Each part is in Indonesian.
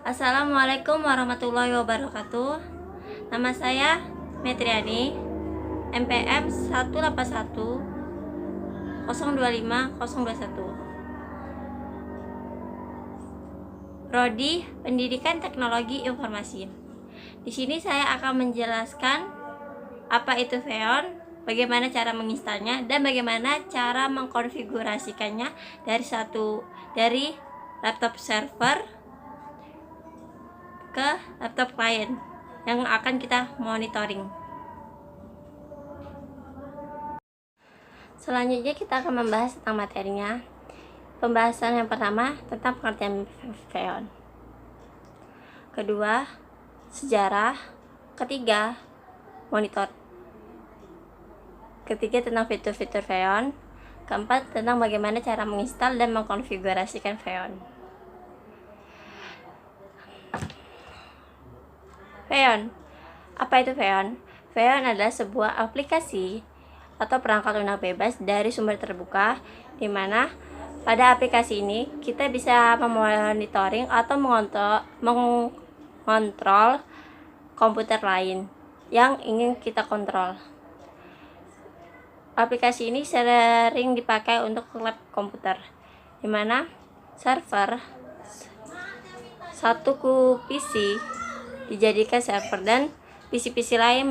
Assalamualaikum warahmatullahi wabarakatuh. Nama saya Metriani, MPM 181 025 021. Prodi Pendidikan Teknologi Informasi. Di sini saya akan menjelaskan apa itu Xeon, bagaimana cara menginstalnya, dan bagaimana cara mengkonfigurasikannya dari laptop server ke laptop klien yang akan kita monitoring. Selanjutnya kita akan membahas tentang materinya. Pembahasan yang pertama tentang pengertian Xeon. Kedua, sejarah. Ketiga, monitor. Ketiga, tentang fitur-fitur Xeon. Keempat, tentang bagaimana cara menginstal dan mengkonfigurasikan Xeon. Xeon. Apa itu Xeon? Xeon adalah sebuah aplikasi atau perangkat lunak bebas dari sumber terbuka, di mana pada aplikasi ini kita bisa memonitoring atau mengontrol komputer lain yang ingin kita kontrol. Aplikasi ini sering dipakai untuk lab komputer, di mana server satu PC dijadikan server dan PC-PC lain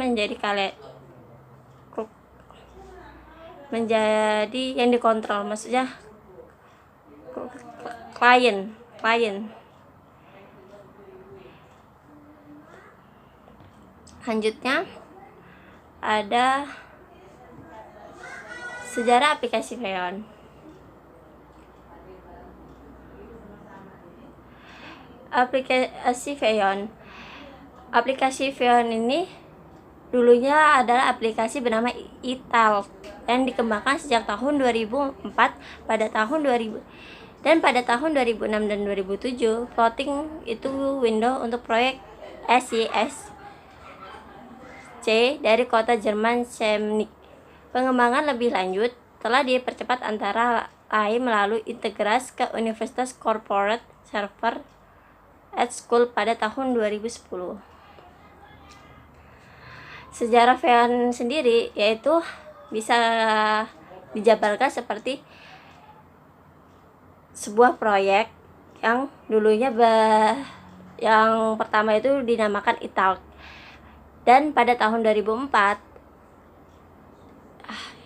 menjadi yang dikontrol, maksudnya klien. Selanjutnya ada sejarah aplikasi Xeon. Aplikasi Xeon ini dulunya adalah aplikasi bernama Italk yang dikembangkan sejak tahun 2004 pada tahun 2000 dan pada tahun 2006 dan 2007 floating itu Windows untuk proyek SYSC dari kota Jerman Chemnitz. Pengembangan lebih lanjut telah dipercepat antara lain melalui integrasi ke Universitas Corporate Server at School pada tahun 2010. Sejarah Xeon sendiri yaitu bisa dijabarkan seperti sebuah proyek yang dulunya yang pertama itu dinamakan Italk, dan pada tahun 2004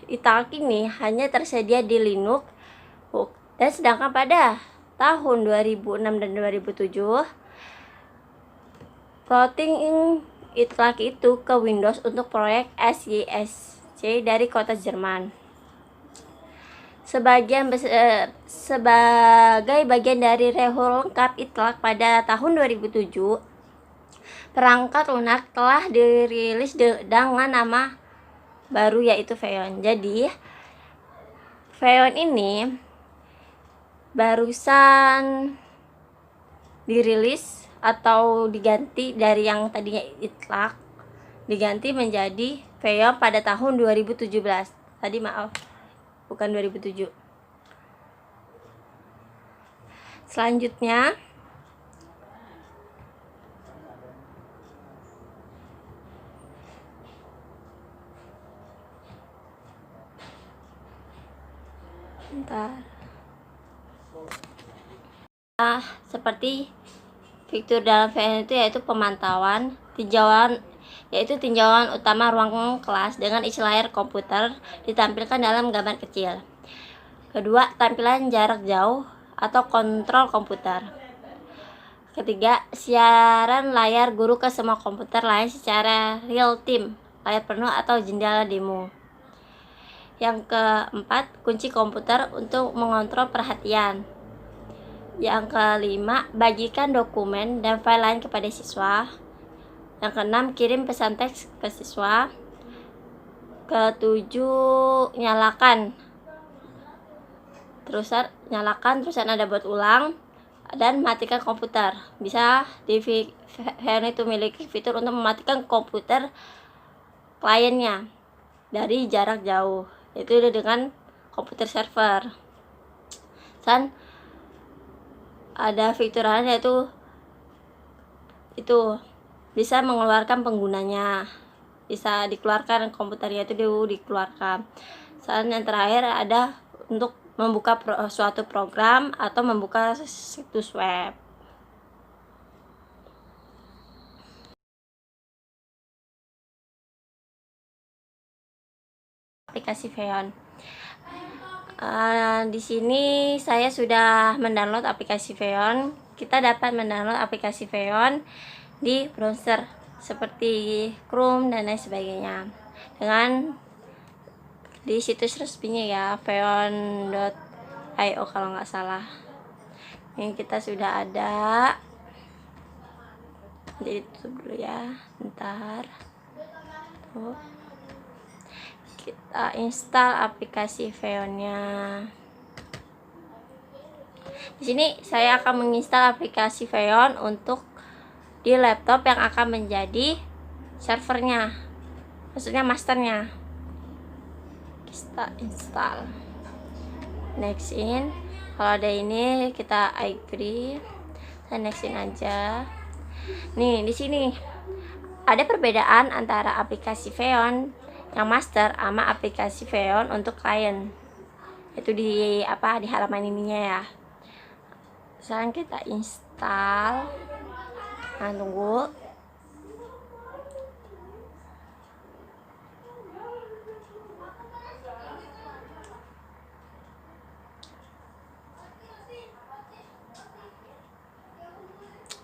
Italk ini hanya tersedia di Linux, dan sedangkan pada tahun 2006 dan 2007 floating Italk itu ke Windows untuk proyek SYSC dari kota Jerman. Sebagai bagian dari review lengkap Italk pada tahun 2007, perangkat lunak telah dirilis dengan nama baru yaitu Xeon. Jadi Xeon ini barusan dirilis atau diganti dari yang tadinya Italk, diganti menjadi Xeon pada tahun 2017. Tadi maaf, bukan 2007. Selanjutnya seperti fitur dalam Xeon itu yaitu pemantauan, tinjauan utama ruang kelas dengan isi layar komputer ditampilkan dalam gambar kecil. Kedua, tampilan jarak jauh atau kontrol komputer. Ketiga, siaran layar guru ke semua komputer lain secara real time, layar penuh atau jendela demo. Yang keempat, kunci komputer untuk mengontrol perhatian. Yang kelima, bagikan dokumen dan file lain kepada siswa. Yang keenam, kirim pesan teks ke siswa. Ketujuh, nyalakan terusan ada buat ulang, dan matikan komputer. Bisa di Xeon itu memiliki fitur untuk mematikan komputer kliennya dari jarak jauh, yaitu dengan komputer server. Dan ada fitur lain yaitu itu bisa mengeluarkan penggunanya, bisa dikeluarkan komputernya itu dikeluarkan. Saat yang terakhir ada untuk membuka suatu program atau membuka situs web. Aplikasi Feon. Di sini saya sudah mendownload aplikasi Feon. Kita dapat mendownload aplikasi Feon di browser seperti Chrome dan lain sebagainya dengan di situs resminya ya, feon.io kalau nggak salah. Ini kita sudah ada. Jadi tutup dulu ya, bentar. Tuh. Kita install aplikasi Feonnya. Di sini saya akan menginstal aplikasi Feon untuk di laptop yang akan menjadi servernya, maksudnya masternya. Kita install, next in. Kalau ada ini kita agree, saya next in aja. Nih di sini ada perbedaan antara aplikasi Feon yang master sama aplikasi Feon untuk klien. Itu di di halaman ininya ya. Sekarang kita install. Nah, tunggu.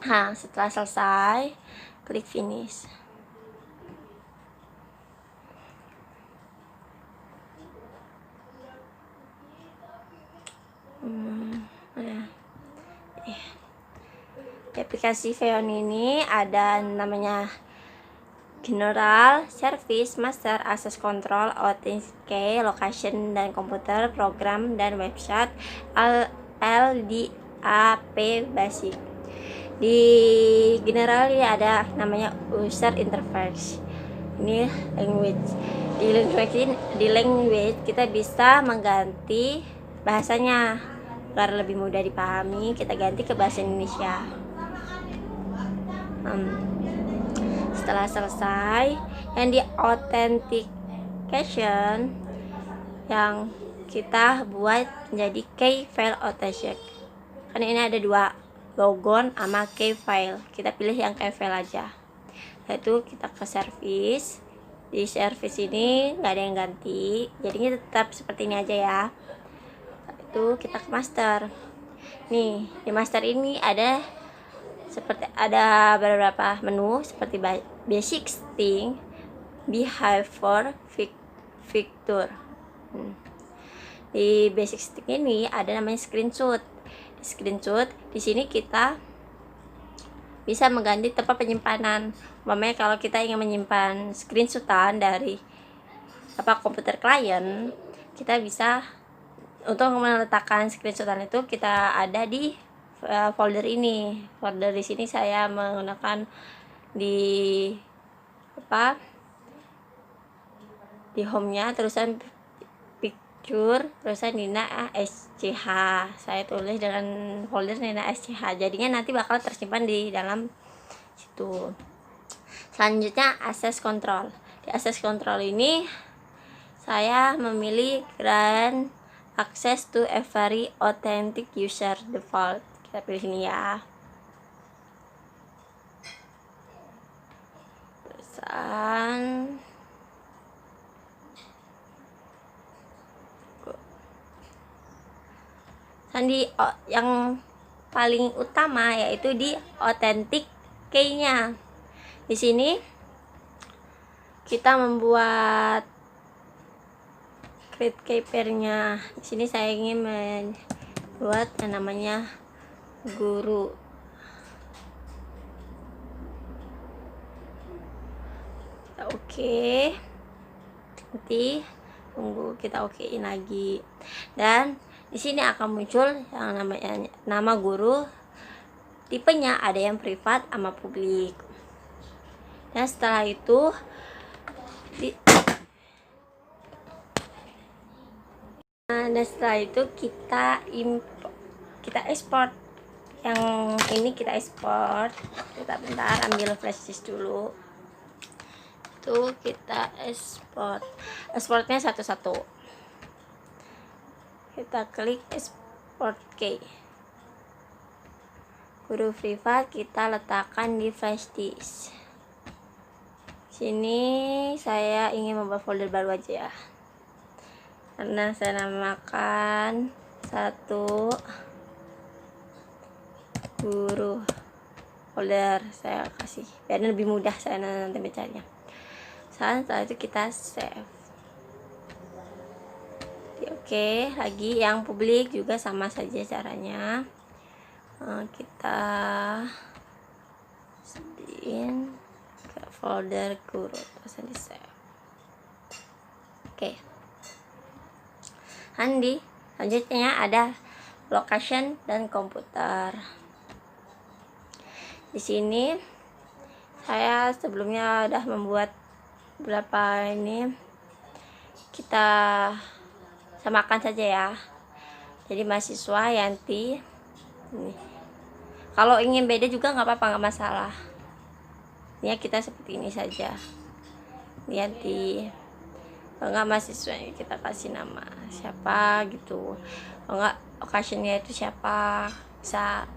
Nah, setelah selesai, klik finish. Aplikasi Feon ini ada namanya General, Service, Master, Access Control, Authenticate, Location, dan Komputer, Program, dan Website, LDAP Basic. Di General ya ada namanya User Interface. Ini language. Di language kita bisa mengganti bahasanya agar lebih mudah dipahami. Kita ganti ke bahasa Indonesia. Setelah selesai, yang di authentication yang kita buat menjadi key file authentication. Karena ini ada dua, logon sama key file. Kita pilih yang key file aja. Yaitu kita ke service. Di service ini nggak ada yang ganti, jadinya tetap seperti ini aja ya. Itu kita ke master. Nih di master ini ada beberapa menu seperti basic setting, behavior, fitur. Di basic setting ini ada namanya screenshot. Di sini kita bisa mengganti tempat penyimpanan. Umpamanya kalau kita ingin menyimpan screenshotan dari komputer klien, kita bisa untuk meletakkan screenshotan itu kita ada di folder ini. Folder di sini saya menggunakan di di home-nya terusan picture, terusan Nina SCH. Saya tulis dengan folder Nina SCH. Jadinya nanti bakal tersimpan di dalam situ. Selanjutnya access control. Di access control ini saya memilih grant access to every authentic user default. Kita pilih sini ya. Terusan yang paling utama yaitu di authentic key-nya. Di sini kita membuat create key pair-nya. Di sini saya ingin membuat yang namanya guru. Kita oke. Nanti tunggu kita okein lagi. Dan di sini akan muncul yang namanya nama guru. Tipenya ada yang privat sama publik. Dan setelah itu kita ekspor yang ini kita export. Kita bentar ambil flash disk dulu. Itu kita exportnya satu-satu. Kita klik export key. Guru privat kita letakkan di flash disk. Sini saya ingin membuat folder baru aja ya, karena saya namakan satu guru folder, saya kasih biar lebih mudah saya nanti mencarinya. Setelah itu kita save. Oke, lagi yang publik juga sama saja caranya. Kita sediin ke folder guru terus di save. Oke. Selanjutnya ada location dan komputer. Di sini saya sebelumnya udah membuat beberapa ini, kita samakan saja ya. Jadi mahasiswa Yanti ini. Kalau ingin beda juga nggak apa-apa, nggak masalah. Ini kita seperti ini saja, Yanti. Kalau nggak mahasiswa kita kasih nama siapa gitu. Kalau nggak occasionnya itu siapa, bisa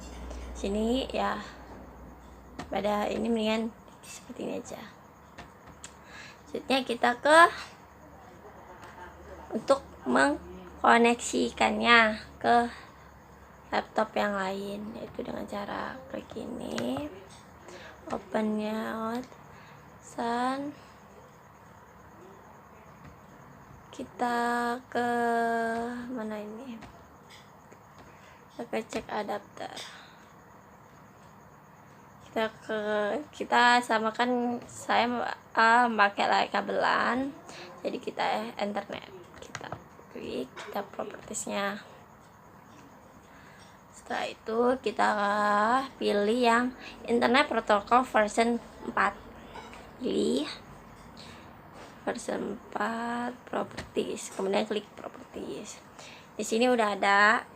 sini ya. Pada ini mendingan seperti ini aja. Selanjutnya kita untuk mengkoneksikannya ke laptop yang lain, yaitu dengan cara klik ini, opennya out, dan kita ke mana ini, kita cek adapter. Kita samakan, saya pakai kabelan, jadi kita internet. Kita klik, kita propertiesnya. Setelah itu kita pilih yang internet protocol version 4. Pilih version 4 properties, kemudian klik properties. Di sini udah ada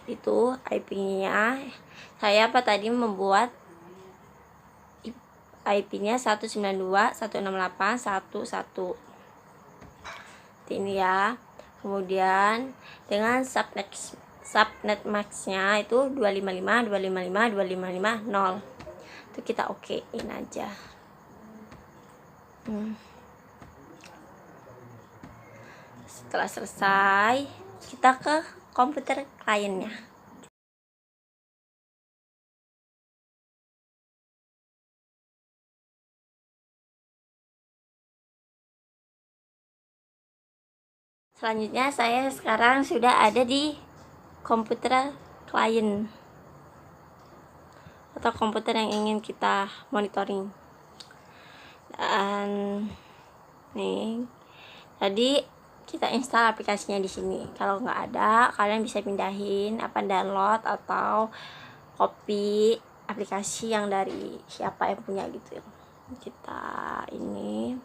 itu IP-nya. Saya tadi membuat IP-nya 192.168.1.1. Ini ya. Kemudian dengan subnet max-nya itu 255.255.255.0. Itu kita okein aja. Setelah selesai, kita ke komputer kliennya. Selanjutnya saya sekarang sudah ada di komputer klien atau komputer yang ingin kita monitoring. Dan nih, tadi kita install aplikasinya di sini. Kalau nggak ada, kalian bisa pindahin download atau copy aplikasi yang dari siapa yang punya gitu. Kita ini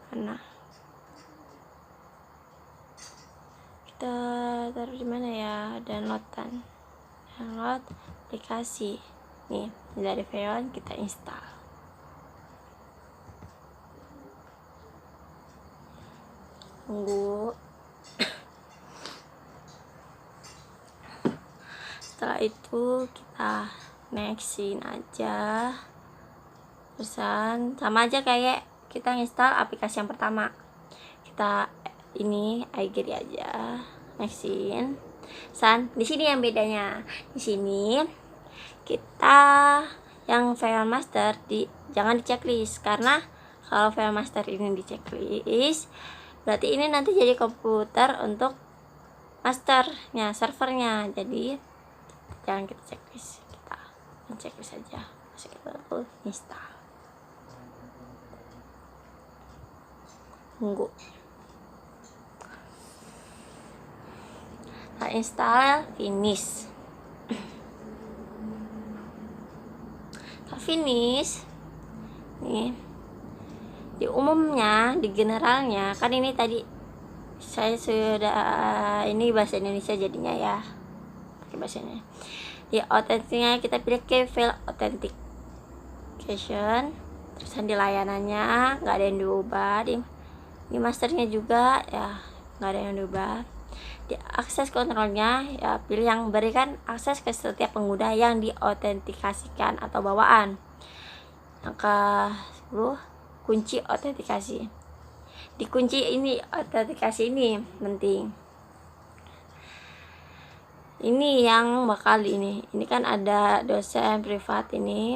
karena kita taruh di mana ya, download aplikasi nih dari Veon, kita install. Tunggu. Setelah itu kita nextin aja, pesan sama aja kayak kita install aplikasi yang pertama. Kita ini iGrid aja, nextin. Di sini yang bedanya, di sini kita yang file master jangan di checklist, karena kalau file master ini di checklist berarti ini nanti jadi komputer untuk masternya, servernya. Jadi jangan kita checklist, kita checklist aja, masuk ke install. Tunggu. Kita install, finish. Finish nih. Di umumnya, di generalnya, kan ini tadi saya sudah ini bahasa Indonesia jadinya ya, pakai bahasanya. Di authentication kita pilih file authentication, terus di layanannya nggak ada yang diubah, di masternya juga ya nggak ada yang diubah. Di akses kontrolnya ya pilih yang berikan akses ke setiap pengguna yang diautentikasikan atau bawaan. Yang ke-10 kunci autentikasi. Di kunci ini autentikasi ini penting. Ini yang bakal ini kan ada dosen privat ini.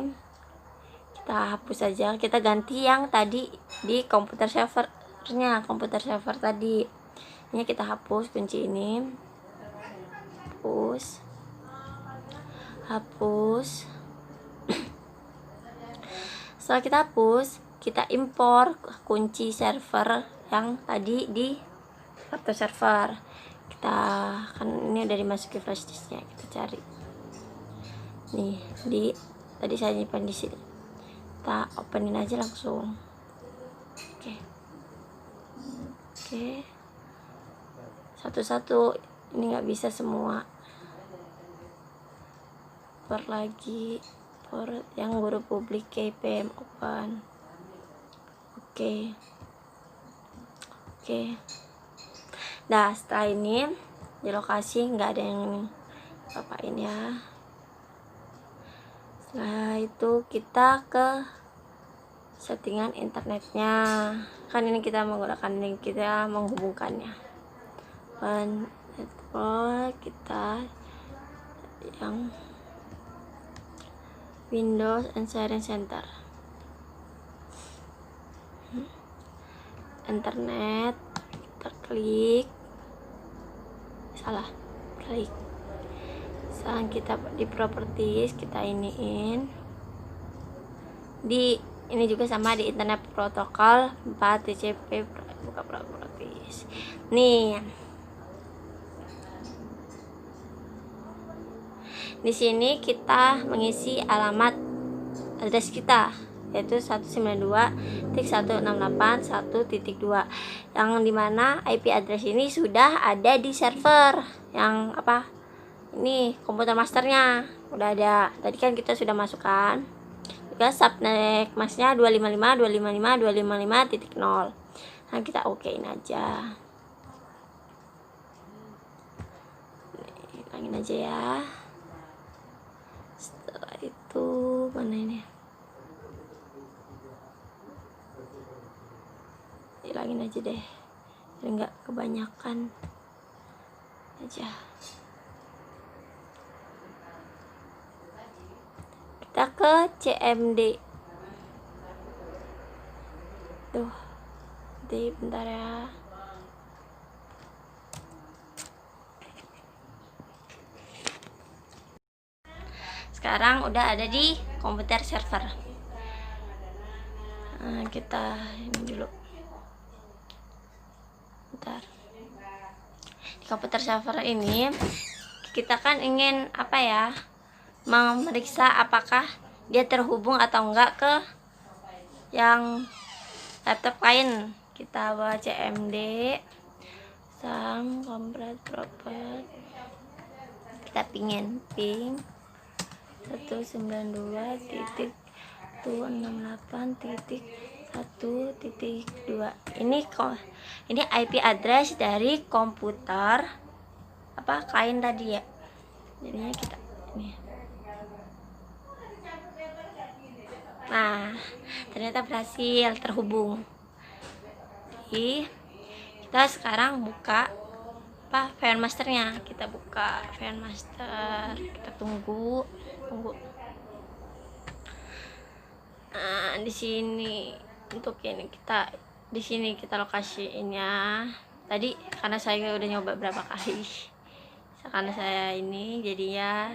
Kita hapus saja, kita ganti yang tadi di komputer servernya, komputer server tadi. Ini kita hapus kunci ini. Hapus. Setelah kita hapus, kita impor kunci server yang tadi di komputer server. Kita kan ini udah dimasuki flash disknya, kita cari nih tadi saya nyimpan di sini, kita openin aja langsung. Oke, satu-satu, ini nggak bisa semua. Lagi yang guru publik KPM open. Oke. Nah, setelah ini di lokasi nggak ada yang apain ya. Setelah itu kita ke settingan internetnya. Kan ini kita menggunakan link, kita menghubungkannya. Kita yang Windows and Sharing Center. Internet, kita klik. Sekarang kita di properties, kita iniin. Ini juga sama di internet protokol 4 TCP, buka properties. Nih. Di sini kita mengisi alamat address kita, yaitu 192.168.1.2, yang dimana IP address ini sudah ada di server yang ini komputer masternya udah ada. Tadi kan kita sudah masukkan juga subnet masknya 255.255.255.0. Nah, kita okein aja. Hilangin aja ya. Setelah itu mana ini? Hilangin aja deh, biar nggak kebanyakan aja. Kita ke CMD. Bentar ya. Sekarang udah ada di komputer server. Nah, kita ini dulu. Bentar. Di komputer server ini kita kan ingin memeriksa apakah dia terhubung atau enggak ke yang laptop lain. Kita bawa CMD sang kompret proper, kita ping 192.168.1.2. Ini IP address dari komputer klien tadi ya. Jadinya kita ini. Nah, ternyata berhasil terhubung. Jadi kita sekarang buka file masternya. Kita buka file master, kita tunggu. Nah, di sini untuk ini kita lokasiinnya. Tadi karena saya udah nyoba berapa kali, karena saya ini jadinya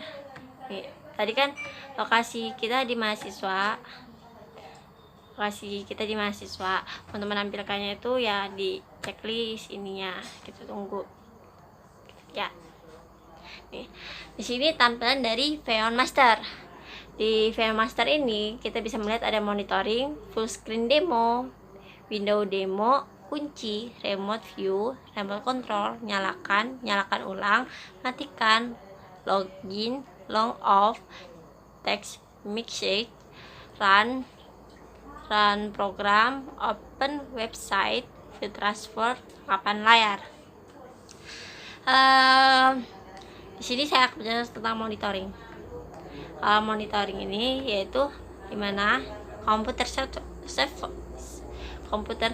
tadi kan lokasi kita di mahasiswa. Untuk menampilkannya itu ya di checklist ininya. Kita tunggu ya. Nih, di sini tampilan dari Xeon Master. Di Xeon Master ini kita bisa melihat ada monitoring, full screen demo, window demo, kunci, remote view, remote control, nyalakan ulang, matikan, login, log off, text message, run program, open website, view transfer, papan layar. Di sini saya akan bicara tentang monitoring. Monitoring ini yaitu dimana komputer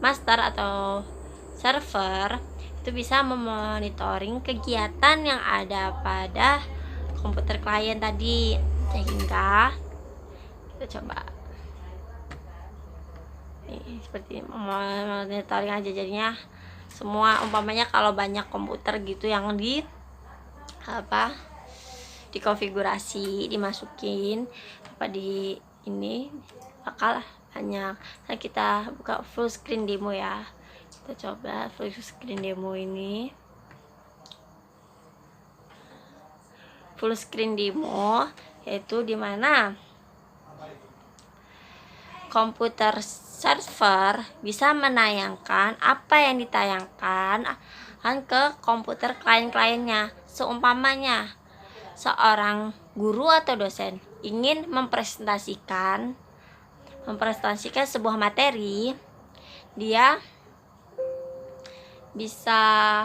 master atau server itu bisa memonitoring kegiatan yang ada pada komputer klien tadi, sehingga kita coba nih, seperti monitoring aja jadinya semua. Umpamanya kalau banyak komputer gitu yang dikonfigurasi, dimasukin di ini bakal banyak. Nah, kita buka full screen demo ya. Kita coba full screen demo ini. Full screen demo yaitu dimana komputer server bisa menayangkan apa yang ditayangkan ke komputer klien-kliennya. Seumpamanya seorang guru atau dosen ingin mempresentasikan sebuah materi, dia bisa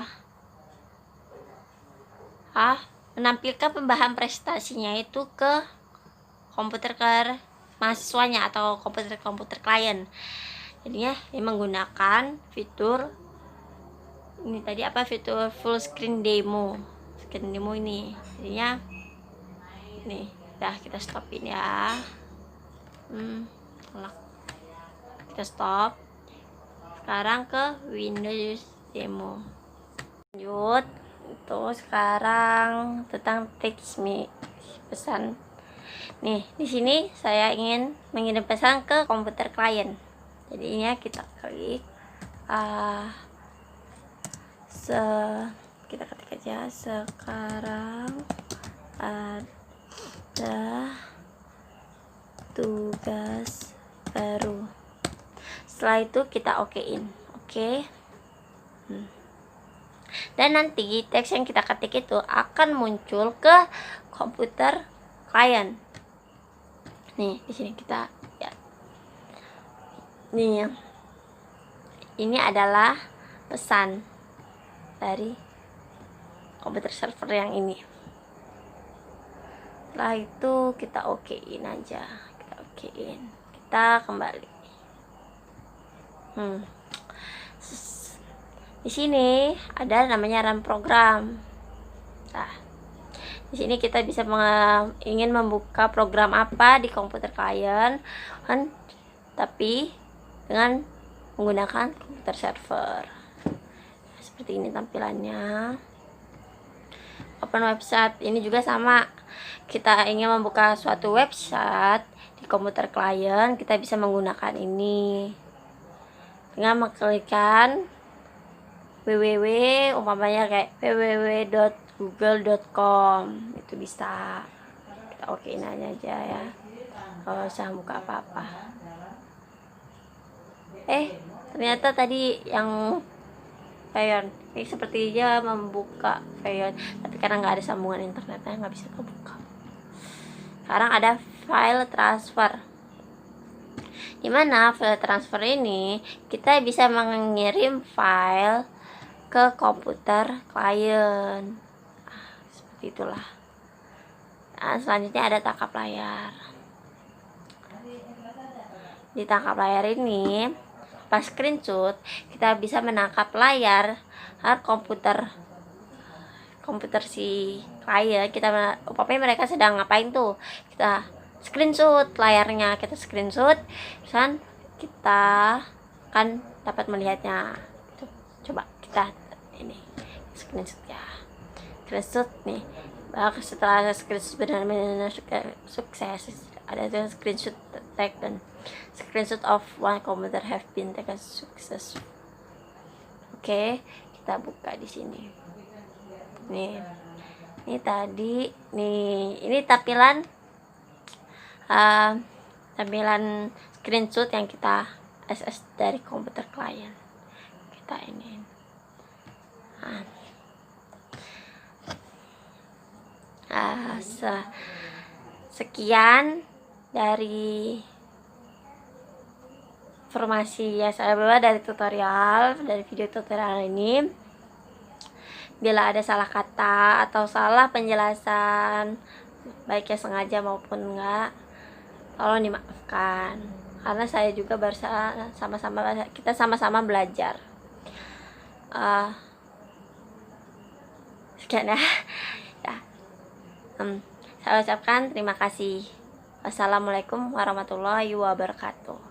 menampilkan pembahasan presentasinya itu ke komputer mahasiswanya atau komputer klien. Jadinya dia menggunakan fitur ini tadi fitur full screen demo ini. Jadinya nih udah kita stopin ya. Kita stop. Sekarang ke Windows demo. Lanjut. Itu sekarang tentang teks pesan. Nih, di sini saya ingin mengirim pesan ke komputer klien. Jadinya kita klik kita ketik aja sekarang ada tugas baru. Setelah itu kita okein. Oke. Dan nanti teks yang kita ketik itu akan muncul ke komputer klien. Nih, di sini kita lihat. Nih, ini adalah pesan dari komputer server yang ini. Setelah itu kita okein aja. Kita kembali. Di sini ada namanya run program. Nah, di sini kita bisa ingin membuka program apa di komputer klien, tapi dengan menggunakan komputer server. Seperti ini tampilannya. Open website ini juga sama. Kita ingin membuka suatu website di komputer klien, kita bisa menggunakan ini dengan mengklikkan www, umpamanya kayak www.google.com. Itu bisa kita okein aja ya, kalau usah buka apa-apa. Ternyata tadi yang Payon ini sepertinya membuka Payon, tapi karena nggak ada sambungan internetnya nggak bisa kebuka. Sekarang ada file transfer, dimana file transfer ini kita bisa mengirim file ke komputer klien. Seperti itulah. Nah, selanjutnya ada tangkap layar. Di tangkap layar ini pas screenshot kita bisa menangkap layar komputer si klien. Umpamanya mereka sedang ngapain tuh, kita screenshot layarnya, kita kan dapat melihatnya. Coba kita ini screenshot ya, nih. Setelah screenshot benar-benar sukses, ada tuh screenshot taken. Screenshot of one computer have been taken success. Oke, kita buka di sini. Nih, ini tadi ini tampilan screenshot yang kita SS dari komputer klien. Kita ini. Sekian dari informasi yang saya bawa dari video tutorial ini. Bila ada salah kata atau salah penjelasan, baiknya sengaja maupun enggak, tolong dimaafkan, karena saya juga kita sama-sama belajar. Sekian ya. Saya ucapkan terima kasih. Wassalamualaikum warahmatullahi wabarakatuh.